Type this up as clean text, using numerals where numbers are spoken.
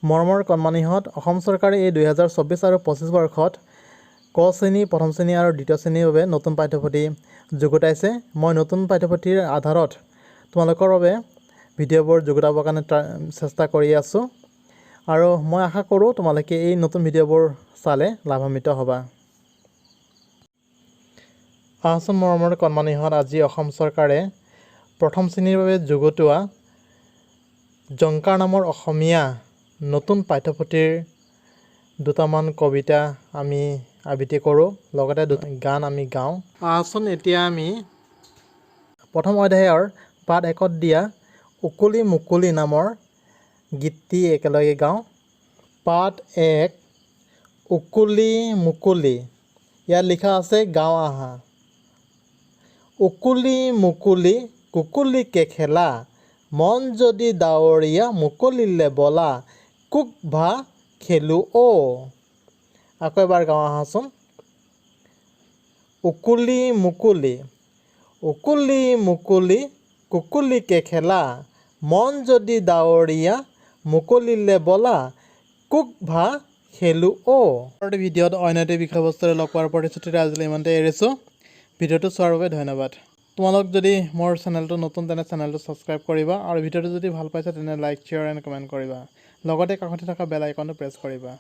মৰমৰ কণমানিহঁত অসম চৰকাৰে এই 2024 আৰু 25 বৰ্ষত ক শ্ৰেণী প্ৰথম শ্ৰেণী আৰু দ্বিতীয় শ্ৰেণীৰ বাবে নতুন পাঠ্যপুথি যুগুতাইছে। মই নতুন পাঠ্যপুথিৰ আধাৰত তোমালোকৰ বাবে ভিডিঅ'বোৰ যুগুতাবৰ কাৰণে চেষ্টা কৰি আছোঁ আৰু মই আশা কৰোঁ তোমালোকে এই নতুন ভিডিঅ'বোৰ চালে লাভান্বিত হ'বা। আহচোন মৰমৰ কণমানিহঁত, আজি অসম চৰকাৰে প্ৰথম শ্ৰেণীৰ বাবে যুগুতোৱা জংকাৰ নামৰ অসমীয়া নতুন পাঠ্যপুথিৰ দুটামান কবিতা আমি আবৃত্তি কৰোঁ, লগতে গান আমি গাওঁ। আহচোন এতিয়া আমি প্ৰথম অধ্যায়ৰ পাঠ 1ত দিয়া উকুলি মুকুলি নামৰ গীতটি একেলগে গাওঁ। পাঠ 1 উকুলি মুকুলি। ইয়াত লিখা আছে গাওঁ আহা। উকুলি মুকুলি কুকুলিকে খেলা, মন যদি ডাৱৰীয়া মুকলিলে বলা, কুক ভা খেলোঁ অ'। আকৌ এবাৰ গাওঁ আহাচোন। উকুলি মুকুলি উকুলি মুকুলি কুকুলিকে খেলা, মন যদি ডাৱৰীয়া মুকলিলে বলা, কুক ভা খেলোঁ অ'। পৰৱৰ্তী ভিডিঅ'ত অন্য এটি বিষয়বস্তুৰে লগ পোৱাৰ প্ৰতিশ্ৰুতিৰে আজিলৈ ইমানতে এৰিছোঁ। ভিডিঅ'টো চোৱাৰ বাবে ধন্যবাদ। তোমালোক যদি মোৰ চেনেলটো নতুন তেনে চেনেলটো ছাবস্ক্ৰাইব কৰিবা আৰু ভিডিঅ'টো যদি ভাল পাইছা তেনে লাইক, শ্বেয়াৰ এণ্ড কমেণ্ট কৰিবা। লগতে কাষতে থকা বেল আইকনটো প্ৰেছ কৰিবা।